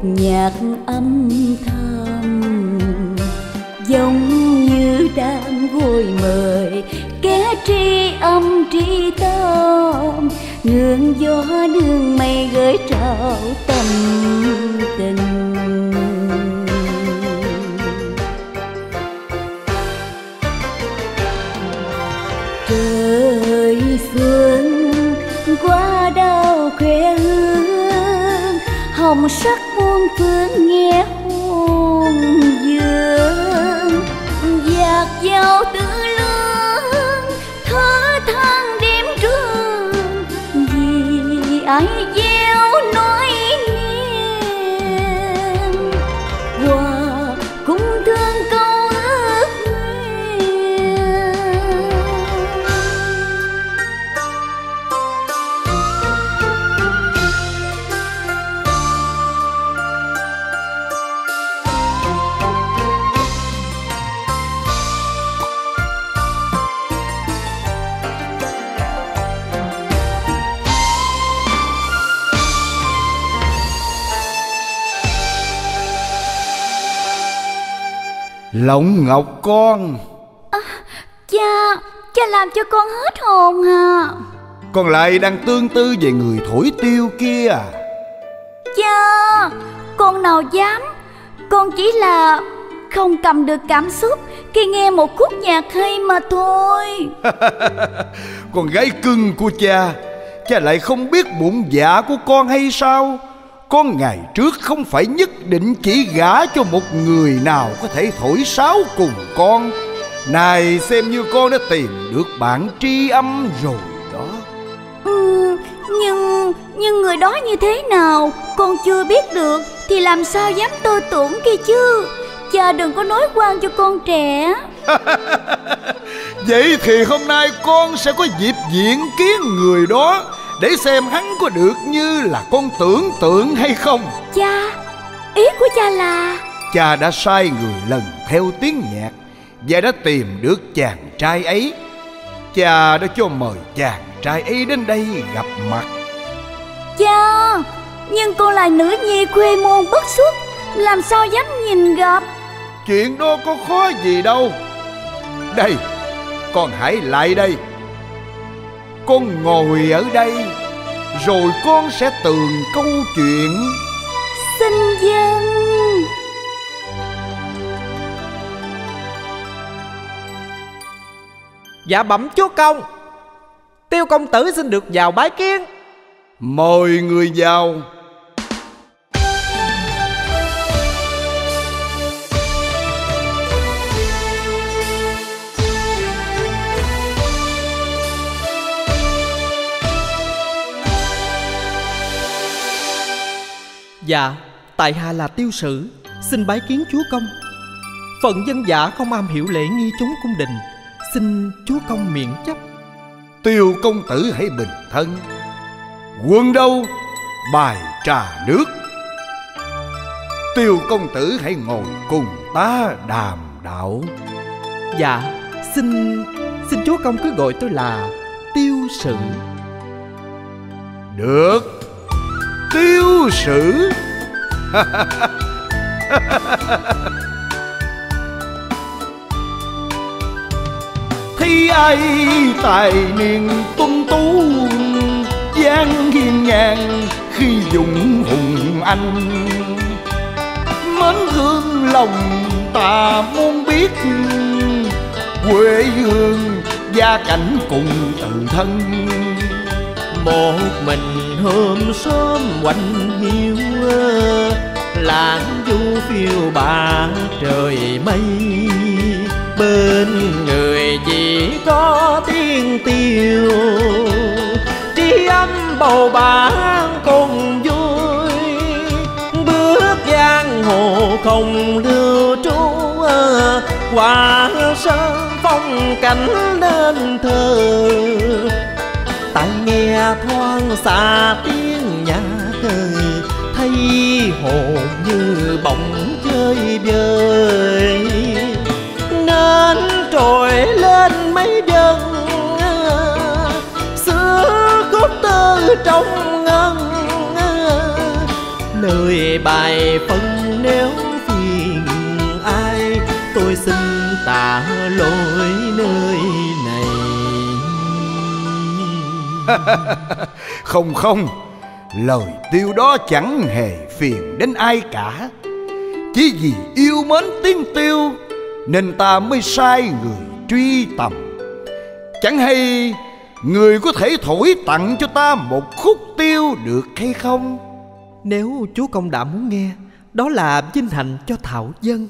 nhạc âm thầm, giống như đang gối mời kẻ tri âm tri tâm, nương gió nương mây gửi trao tâm tình. Trời xuân qua đào khoe hương, hồng sắc muôn phương nghe hồn dương, dạt dào tư lương thở than đêm trường, vì ai gieo nói nghiêng qua cung thương câu ước nguyện. Lộng Ngọc con. Cha làm cho con hết hồn à. Con lại đang tương tư về người thổi tiêu kia à? Cha, con nào dám. Con chỉ là không cầm được cảm xúc khi nghe một khúc nhạc hay mà thôi. Con gái cưng của cha, cha lại không biết bụng dạ của con hay sao? Con ngày trước không phải nhất định chỉ gả cho một người nào có thể thổi sáo cùng con. Này xem như con đã tìm được bạn tri âm rồi đó. Nhưng người đó như thế nào con chưa biết được, thì làm sao dám tơ tưởng kia chứ. Cha đừng có nói quan cho con trẻ. Vậy thì hôm nay con sẽ có dịp diện kiến người đó, để xem hắn có được như là con tưởng tượng hay không. Cha, ý của cha là? Cha đã sai người lần theo tiếng nhạc và đã tìm được chàng trai ấy. Cha đã cho mời chàng trai ấy đến đây gặp mặt. Cha, nhưng con là nữ nhi khuê môn bất xuất, làm sao dám nhìn gặp. Chuyện đó có khó gì đâu. Đây, con hãy lại đây. Con ngồi ở đây, rồi con sẽ tường câu chuyện. Xin dân. Dạ bẩm chúa công, Tiêu công tử xin được vào bái kiến. Mời người vào. Dạ, tại hạ là Tiêu Sử, xin bái kiến chúa công. Phận dân dạ không am hiểu lễ nghi chốn cung đình, xin chúa công miễn chấp. Tiêu công tử hãy bình thân. Quân đâu, bài trà nước. Tiêu công tử hãy ngồi cùng ta đàm đạo. Dạ, xin chúa công cứ gọi tôi là Tiêu Sử. Được, Tiêu Sử. Thấy ai tài niên tuân tú, dáng hiên ngang khi dùng hùng anh. Mến thương lòng ta muốn biết, quê hương gia cảnh cùng tự thân. Một mình hôm sớm quạnh hiu, lãng du phiêu bạc trời mây. Bên người chỉ có tiếng tiêu, tri âm bầu bạn cùng vui. Bước giang hồ không lưu trú, qua sơn phong cảnh nên thơ. Tai nghe thoáng xa tiếng nhạc, thấy hồn như bỗng chơi vơi. Nên trồi lên mấy dân, xưa khúc tơ trong ngân. lời bài phân nếu phiền ai, tôi xin tạ lỗi nơi này. Không không, lời Tiêu đó chẳng hề phiền đến ai cả. Chỉ vì yêu mến tiếng Tiêu nên ta mới sai người truy tầm. Chẳng hay người có thể thổi tặng cho ta một khúc tiêu được hay không? Nếu chúa công đã muốn nghe, đó là vinh hạnh cho Thảo Dân.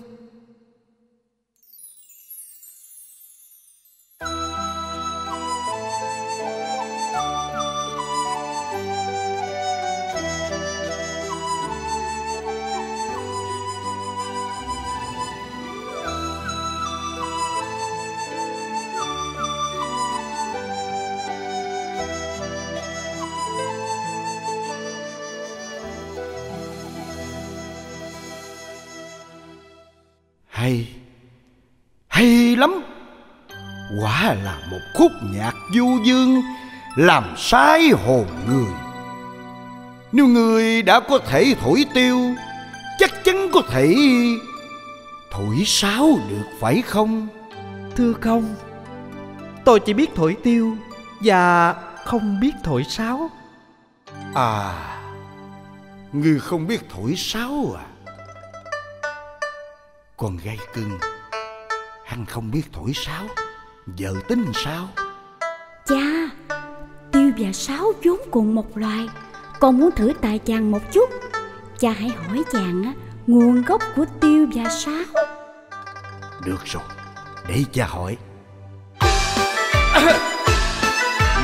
Hay lắm. Quả là một khúc nhạc du dương làm say hồn người. Nếu người đã có thể thổi tiêu, chắc chắn có thể thổi sáo được phải không? Thưa không, tôi chỉ biết thổi tiêu và không biết thổi sáo. À, ngươi không biết thổi sáo à? Con gái cưng, hắn không biết thổi sáo, vợ tính sao? Cha, tiêu và sáo vốn cùng một loài, con muốn thử tài chàng một chút. Cha hãy hỏi chàng nguồn gốc của tiêu và sáo. Được rồi, để cha hỏi.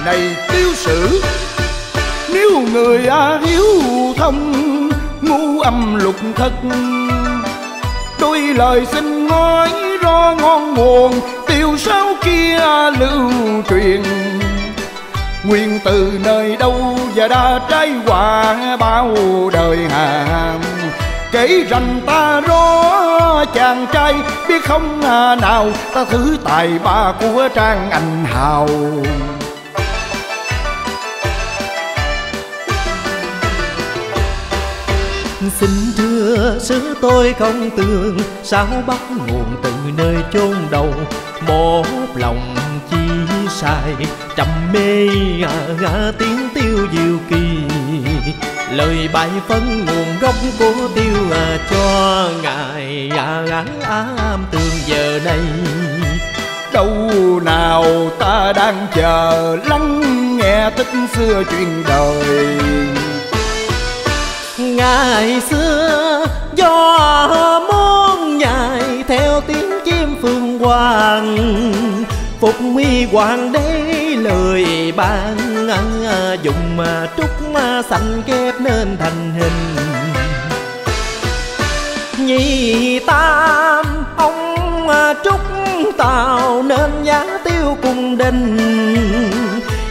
Này tiêu sử, nếu người hiếu thông, ngu âm lục thất, đôi lời xin nói rõ ngon nguồn tiêu sáo kia lưu truyền. Nguyên từ nơi đâu và đã trải qua bao đời hàm, kể rằng ta rõ chàng trai biết không nào, ta thử tài ba của Trang Anh Hào. Xin thưa sứ tôi không tường, sao bắt nguồn từ nơi chốn đầu. Một lòng chi sai, trầm mê tiếng tiêu diệu kỳ. Lời bài phân nguồn gốc của tiêu cho ngài tường giờ này. Đâu nào ta đang chờ lắng nghe tích xưa chuyện đời. Ngày xưa do muốn nhài theo tiếng chim phương hoàng, phục huy hoàng đế lời ban dùng trúc xanh kép nên thành hình. Nhị tam ông trúc tạo nên giá tiêu cung đình,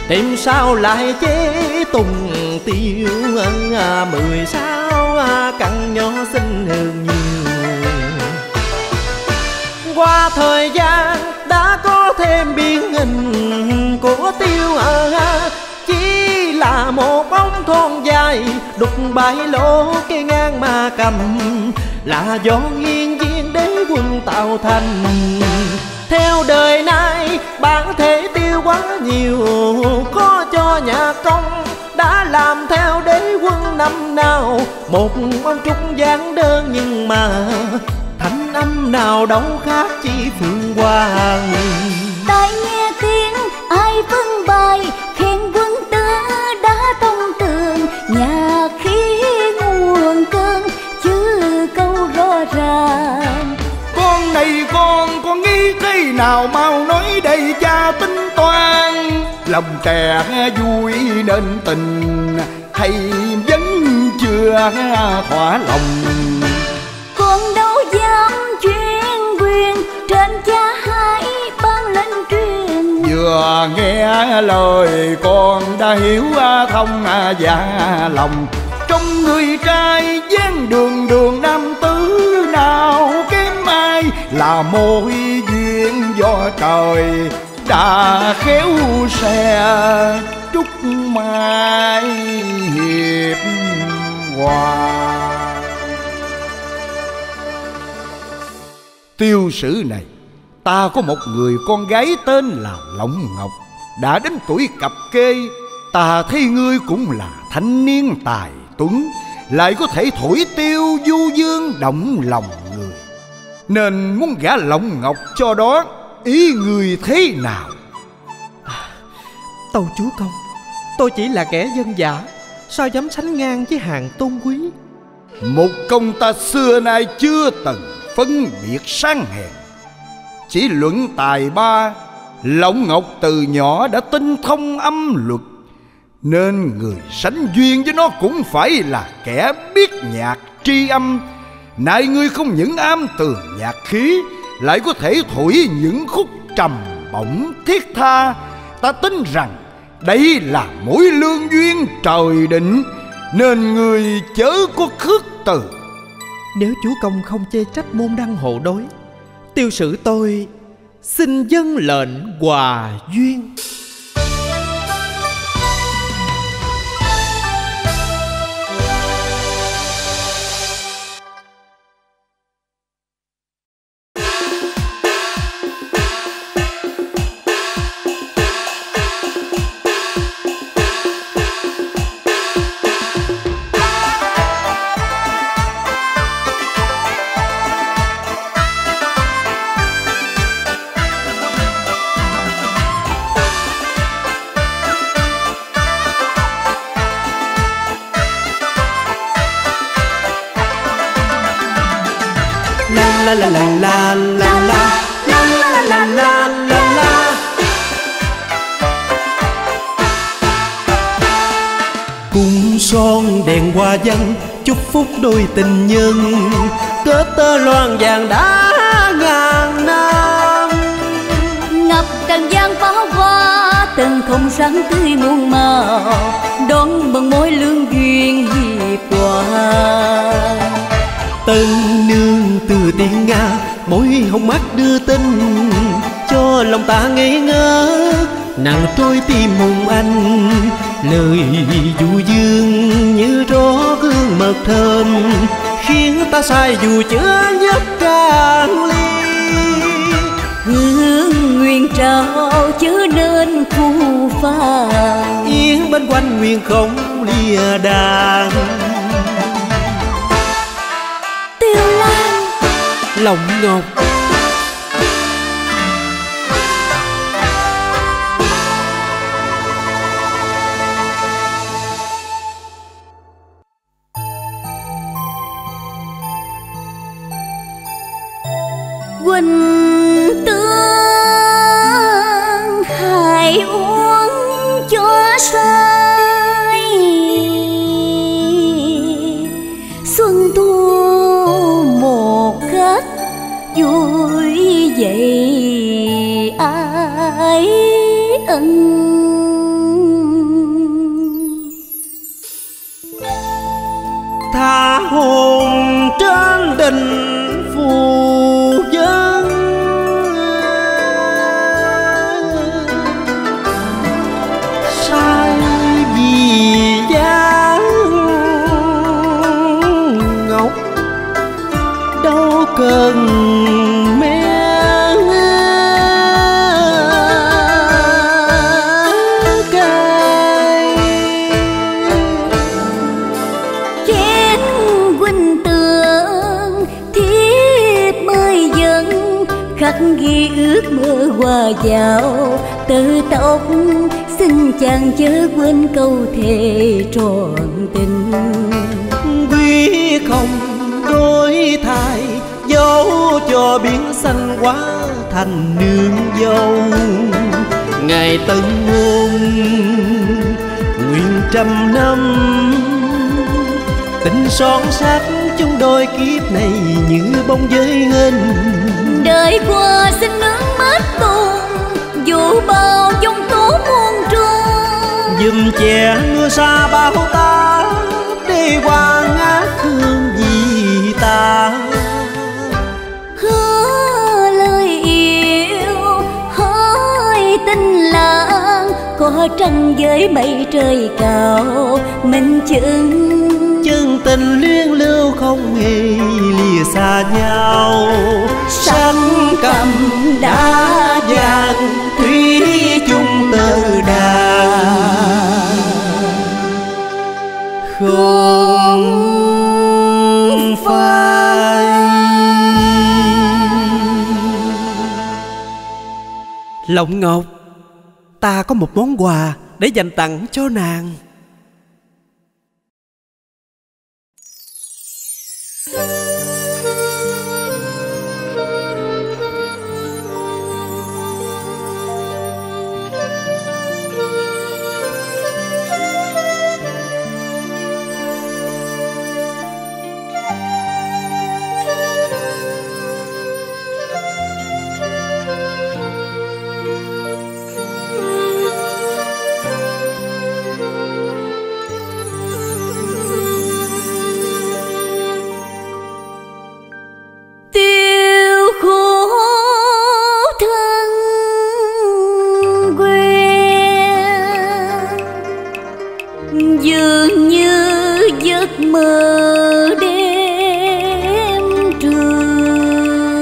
tìm sao lại chế tùng tiêu 16 căn nhỏ xinh hơn nhiều. Qua thời gian đã có thêm biến hình của tiêu chỉ là một bóng thon dài đục bãi lỗ cây ngang mà cầm, là do nghiêng viên đế quân tạo thành. Theo đời nay bản thể tiêu quá nhiều, có cho nhà công đã làm theo đế quân năm nào. Một ông trúc dáng đơn nhưng mà thanh âm nào đâu khác chi phương hoàng. Tai nghe tiếng ai vâng bài, khen quân tơ đã tông tường. Nhà khí nguồn cơn chứ câu rõ ràng. Con này con nghĩ thế nào mau nói đây cha tính toan. Lòng trẻ vui nên tình hay vẫn chưa thỏa lòng. Con đâu dám chuyên quyền, trên cha hãy ban lên truyền. Vừa nghe lời con đã hiểu thông dạ lòng. Trong người trai dáng đường đường nam tứ nào kém ai, là mối duyên do trời đã khéo xe trúc mai hiệp hòa. Tiêu sử này, ta có một người con gái tên là Lộng Ngọc, đã đến tuổi cập kê. Ta thấy ngươi cũng là thanh niên tài tuấn, lại có thể thổi tiêu du dương động lòng người, nên muốn gả Lộng Ngọc cho đó. Ý ngươi thế nào? Tâu chúa công, tôi chỉ là kẻ dân dã, sao dám sánh ngang với hàng tôn quý. Một công ta xưa nay chưa từng phân biệt sang hèn, chỉ luận tài ba. Lộng Ngọc từ nhỏ đã tinh thông âm luật, nên người sánh duyên với nó cũng phải là kẻ biết nhạc tri âm. Nay ngươi không những am tường nhạc khí, lại có thể thổi những khúc trầm bổng thiết tha. Ta tin rằng đây là mối lương duyên trời định, nên ngươi chớ có khước từ. Nếu chúa công không chê trách môn đăng hộ đối, tiêu sử tôi xin dâng lệnh hòa duyên. La la la la la la la la la la la. Cung son đèn hoa văn chúc phúc đôi tình nhân, kết tơ loan vàng đã ngàn năm. Ngập trần gian pháo hoa từng không sáng tươi muôn màu, đón mừng mối lương duyên hiệp hòa. Tân nương từ tiếng Nga, môi hồng mắt đưa tin, cho lòng ta ngây ngơ nặng trôi tim hồng anh. Lời du dương như gió gương mật thơm, khiến ta say dù chưa nhất càng ly. Hương nguyện trao chớ nên phù phàng, yên bên quanh nguyện không lìa đàn. Tiêu Lan, Lộng Ngọc, Quỳnh tương hãy uống cho say, xuân thu một cách vui vậy ai ân. tha hồn trên đình phù dân, sai vì dáng ngọc đâu cần mê cay. Chén Quỳnh tương thiết mới dần, khắc ghi ước mơ hòa dạo từ tóc. Xin chàng chớ quên câu thề trọn tình, Quý không đổi thay dấu cho biển xanh quá thành nương dâu. Ngày tân hôn nguyện trăm năm, tình son sắc chung đôi kiếp này như bóng giới hình. đời qua xin nước mắt tuôn dù bao dòng tố muôn trung. Dùm che mưa xa bao ta đi qua ngát hương vì ta. Hứa lời yêu hỏi tình lãng, có trăng với mây trời cao mình chừng tình luyến lưu không hề lìa xa nhau. Sắc cầm đá vàng thủy chung tơ đàn không phai. Lộng Ngọc, ta có một món quà để dành tặng cho nàng. Dường như giấc mơ đêm trường,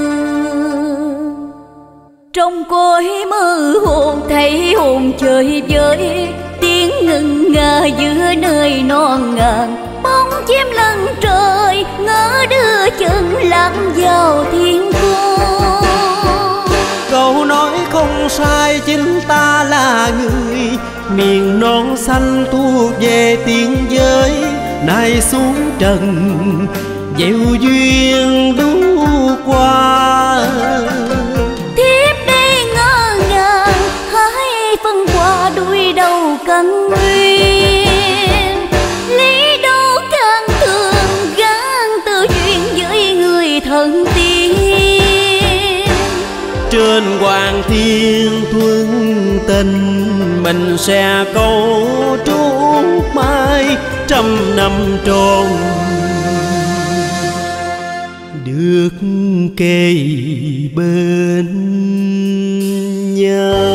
trong cõi mơ hồn thấy hồn chơi với tiếng ngân nga giữa nơi non ngàn. Bóng chim lân trời ngỡ đưa chân lạc vào thiên cung. Câu nói không sai, chính ta là người miền non xanh thuộc về tiên giới. Nay xuống trần gieo duyên đu qua, thiếp đây ngỡ ngàng hãy phân qua đuôi đầu căn nguyên. Lý đâu can thường gán tự duyên với người thần tiên. Trên hoàng thiên thuần tình mình sẽ câu trúc mãi trăm năm tròn, được kề bên nhau.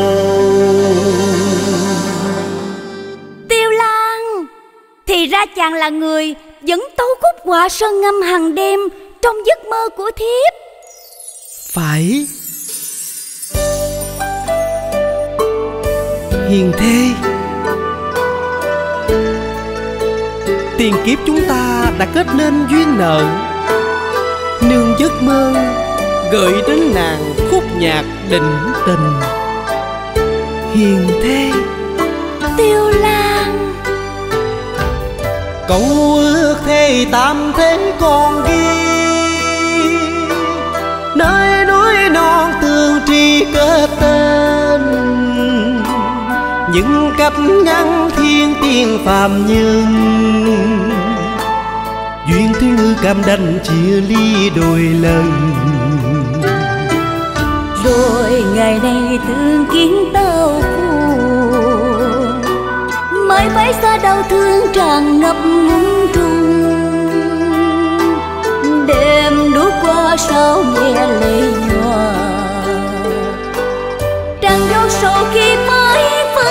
Tiêu Lan, thì ra chàng là người dẫn tấu khúc họa sơn ngâm hàng đêm trong giấc mơ của thiếp. Phải. Hiền thê, tiền kiếp chúng ta đã kết nên duyên nợ. Nương giấc mơ gợi đến nàng khúc nhạc định tình. Hiền thê. Tiêu Lan, câu ước thề tam thế còn ghi, nơi núi non tương tri kết tên. Những cách ngăn thiên tiên phàm nhân, duyên thứ ngư cam đành chia ly đôi lần. rồi ngày nay thương kiến tao buồn, mãi phải xa đau thương tràn ngập muôn trùng. Đêm đuốc qua sao nghe lệ nhòa, trăng vô sầu khi mới phân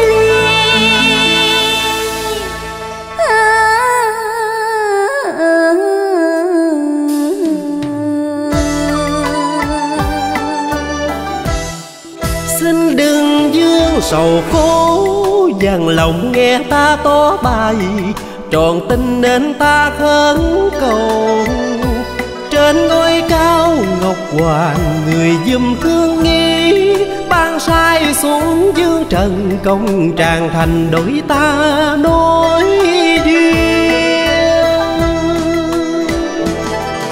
ly. Xin đừng dương sầu khổ, dằn lòng nghe ta tỏ bài, tròn tình nên ta khấn cầu. Trên ngôi cao ngọc hoàng, người dùm thương nghi, ban sai xuống dương trần công tràng thành đổi ta nối duyên.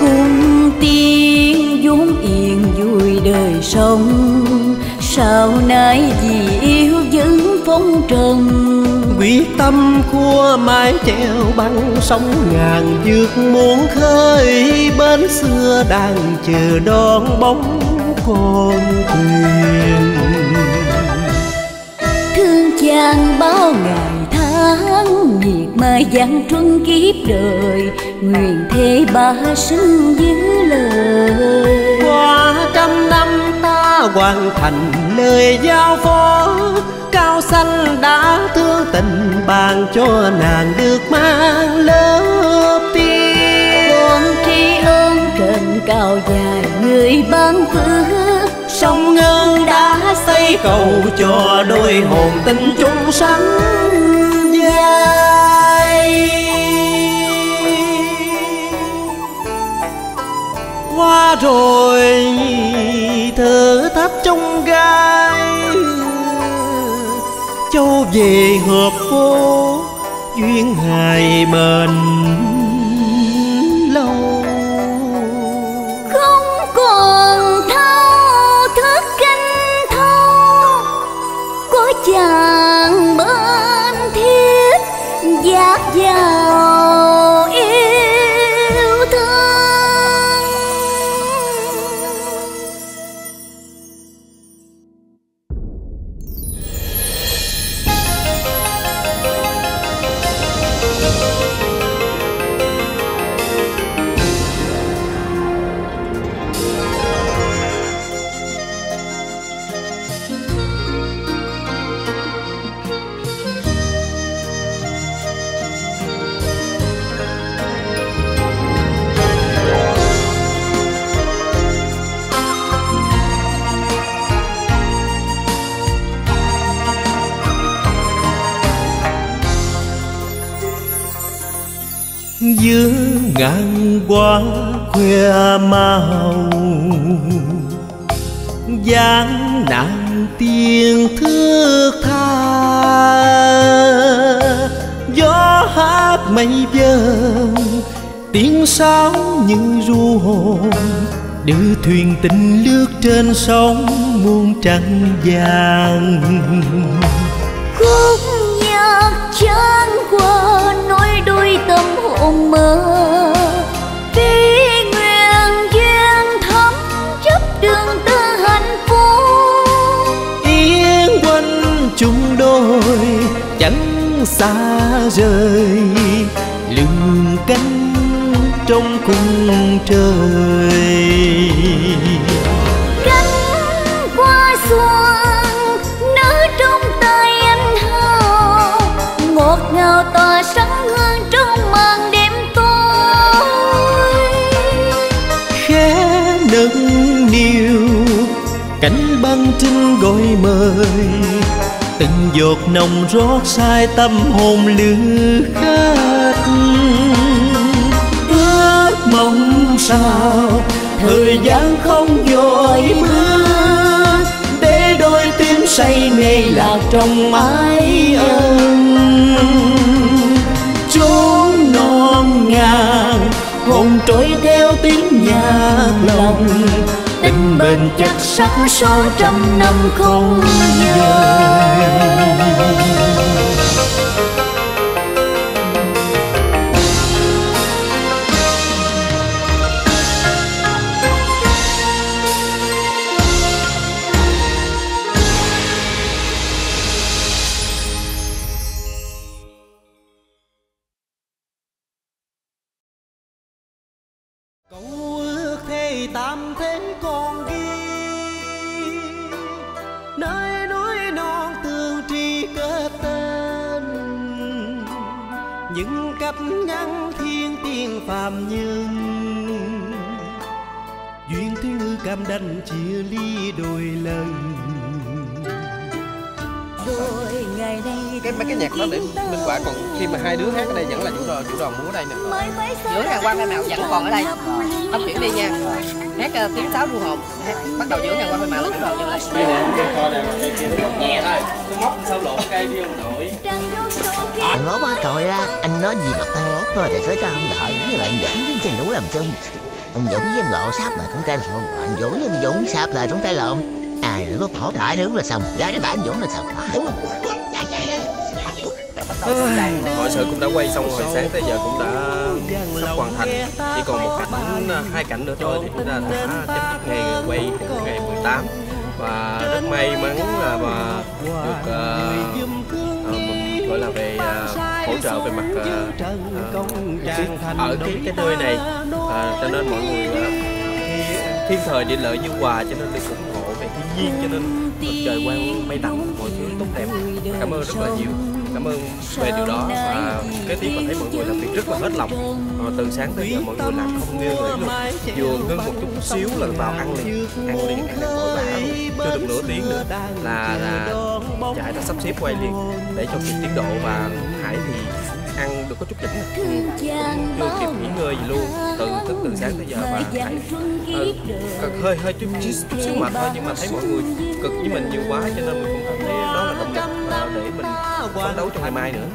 Cùng tiên vốn yên vui đời sống, sao nay vì yêu vẫn phong trần. Quyết tâm khua mái chèo băng sông ngàn, vượt muôn khơi bến xưa đang chờ đón bóng con thuyền. Thương chàng bao ngày tháng, miệt mài dặn truân kiếp đời, nguyện thế ba sinh giữ lời. Qua trăm năm ta hoàn thành lời giao phó. Cao xanh đã thương tình ban cho nàng được mang lớp tiên. Con tri ân trên cao dài người ban phước, sông Ngân đã xây cầu cho đôi hồn tình chung sánh vai. Qua rồi thử thách trong gai, châu về hợp phố duyên hài bền lâu. không còn thao thức canh thâu, có chàng bên thiết dạt vào yêu thương. giữa ngàn hoa khoe màu, dáng nàng tiên thước tha. Gió hát mây vờn tiếng sáo như ru hồn, đưa thuyền tình lướt trên sông muôn trăng vàng. Khúc nhạc chan qua nỗi đôi tâm hồn mơ, vì nguyện duyên thắm chấp đường tư hạnh phúc. Yên quanh chung đôi chẳng xa rời, lưng cánh trong cung trời. Cánh qua xuân nở trong tay anh hào, ngọt ngào tỏa sáng hương trong màn đêm tối. Khẽ nâng niu cánh băng trinh gọi mời, từng giọt nồng rót sai tâm hồn lữ khách. Ước mong sao thời gian không vội bước, để đôi tim say mê lạc trong mái ân. Chốn non ngàn hồn trôi theo tiếng nhạc lòng, tình bền chắc sắc son trăm năm không dời. Câu ước thề tam thế còn ghi, nơi núi non tương tri kết tên. Những cách ngăn thiên tiên phàm nhân, duyên thiên ngư cam đành chia ly đôi lần. Rồi ngày nay Mấy cái nhạc đó để minh họa, còn khi mà hai đứa hát ở đây vẫn là chủ đoàn múa ở đây nè. Giữa Hàng Quang Mai Mạo vẫn còn ở đây. Tâm chuyển đi nha. Hát tiếng sáo ru hồn. Bắt đầu giữa Hàng Quang Mai Mạo là chủ đoàn vô đây. Nghe thôi. Móc sao lộ cây đi ông nội. Anh ngố quá trời ra, anh nói gì mà tăng ngốt thôi, để tới cho ông đợi với lại Dũng với trên núi làm chung. Ông Dũng với em Lộ sáp là chúng ta lộn, anh Dũng với em Dũng sáp là chúng ta lộn. Ai lúc hỗ trợ đứng là xong, ra cái bản Dũng là xong, đúng không? Mọi sự cũng đã quay xong rồi, sáng tới giờ cũng đã sắp hoàn thành, chỉ còn một cảnh, hai cảnh nữa thôi thì chúng ta đã chấm dứt ngày quay ngày 18. Và rất may mắn là mà được gọi là về hỗ trợ về mặt ở cái nơi này, cho nên mọi người thiên thời địa lợi như hòa, cho nên được ủng hộ về thiên nhiên, cho nên được trời quang mây tạnh, mọi thứ tốt đẹp. Cảm ơn rất là nhiều, cảm ơn về điều đó. Và kế tiếp mình thấy mọi người làm việc rất là hết lòng, từ sáng tới giờ mọi người làm không ngơi nghỉ luôn, vừa ngưng một chút xíu là vào ăn liền ăn vội vã luôn, chưa được nửa tiếng nữa là chạy đã sắp xếp quay liền để cho kịp tiến độ. Và Hải thì ăn được có chút đỉnh, chưa kịp nghỉ ngơi gì luôn, từ sáng tới giờ. Và Hải hơi chút xíu mệt thôi, nhưng mà thấy mọi người cực với mình nhiều quá cho nên mình cũng cảm thấy đó là động lực để mình phấn đấu cho ngày mai nữa.